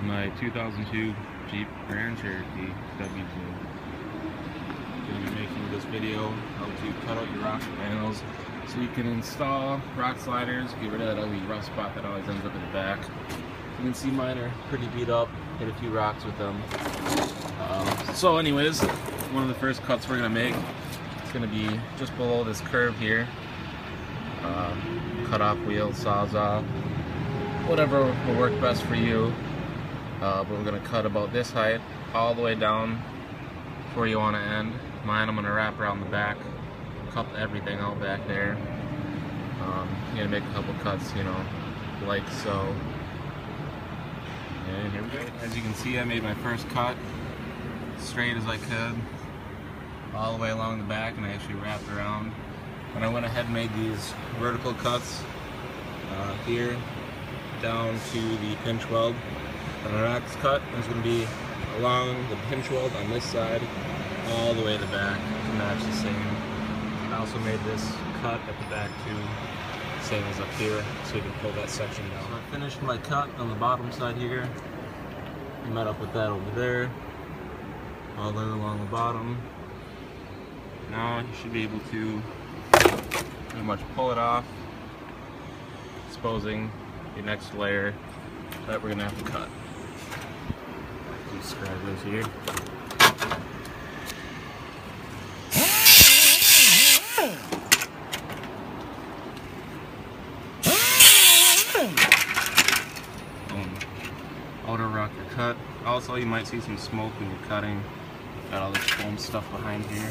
my 2002 Jeep Grand Cherokee W2. Going to be making this video how to cut out your rocker panels so you can install rock sliders, get rid of that ugly rough spot that always ends up in the back. You can see mine are pretty beat up, hit a few rocks with them. So anyways, one of the first cuts we're going to make, it's going to be just below this curve here. Cut off wheel, sawzall, whatever will work best for you. But we're going to cut about this height all the way down to where you want to end. Mine I'm going to wrap around the back, cut everything out back there. I'm going to make a couple cuts, you know, like so. And here we go. As you can see, I made my first cut straight as I could all the way along the back, and I actually wrapped around. And I went ahead and made these vertical cuts here down to the pinch weld. And our next cut is going to be along the pinch weld on this side all the way to the back to match the same. I also made this cut at the back too, same as up here, so you can pull that section down. So I finished my cut on the bottom side here. I met up with that over there, all the way along the bottom. Now you should be able to pretty much pull it off, exposing the next layer that we're gonna have to cut. These scrabblers here. Outer rocker cut. Also, you might see some smoke when you're cutting. Got all this foam stuff behind here.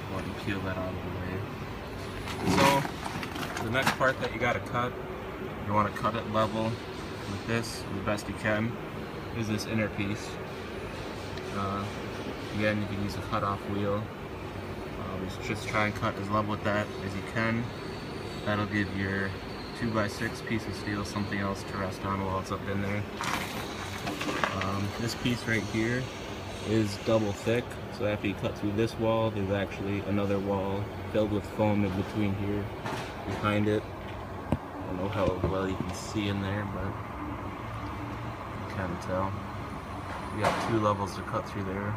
Go ahead and peel that out of the way. So, the next part that you gotta cut, you want to cut it level with this the best you can, is this inner piece. Again, you can use a cut-off wheel. Just try and cut as level with that as you can. That'll give your 2x6 piece of steel something else to rest on while it's up in there. This piece right here is double thick, so after you cut through this wall, there's actually another wall filled with foam in between here, behind it. I don't know how well you can see in there, but you can kind of tell. You got two levels to cut through there.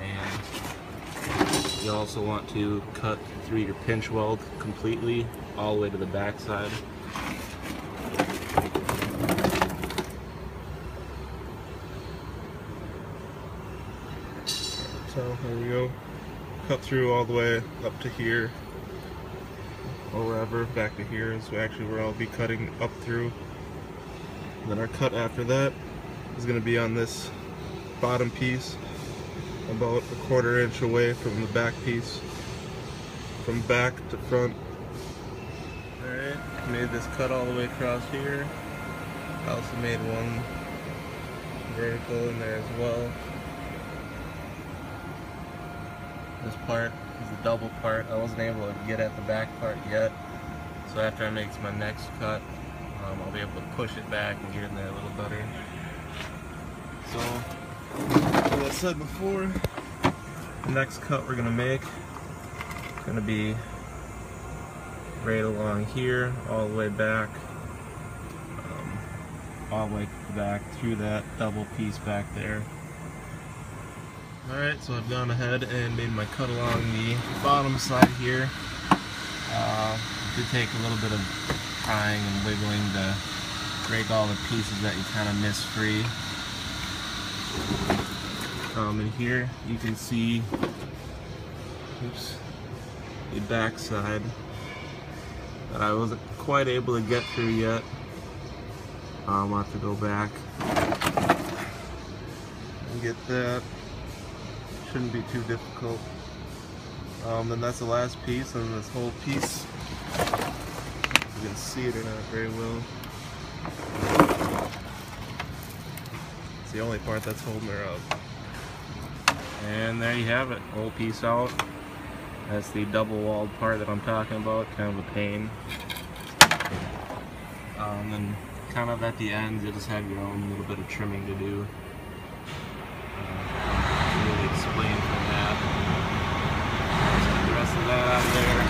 And you also want to cut through your pinch weld completely, all the way to the back side. So there we go. Cut through all the way up to here, or wherever, back to here is actually where I'll be cutting up through. Then our cut after that is going to be on this bottom piece, about a 1/4 inch away from the back piece, from back to front. Alright, made this cut all the way across here. I also made one vertical in there as well. This part is the double part. I wasn't able to get at the back part yet, so after I make my next cut, I'll be able to push it back and get in there a little better. So, as I said before, the next cut we're going to make is going to be right along here, all the way back, all the way back through that double piece back there. Alright, so I've gone ahead and made my cut along the bottom side here. It did take a little bit of prying and wiggling to break all the pieces that you kind of miss free. And here you can see, oops, the back side that I wasn't quite able to get through yet. I'll have to go back and get that. Shouldn't be too difficult. Then that's the last piece, and this whole piece, you can see it or not very well. It's the only part that's holding her up. And there you have it, whole piece out. That's the double walled part that I'm talking about, kind of a pain. Then kind of at the ends, you just have your own little bit of trimming to do. Really explain from that. Take the rest of that out of there.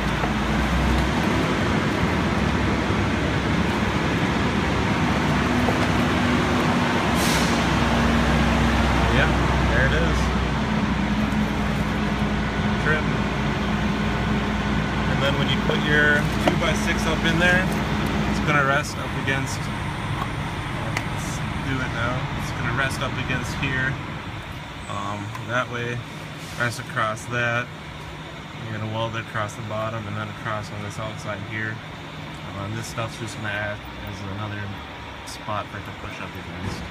your 2x6 up in there. It's going to rest up against, let's do it now. It's going to rest up against here. That way, rest across that. You're going to weld it across the bottom and then across on this outside here. This stuff's just going to act as another spot for it to push up against.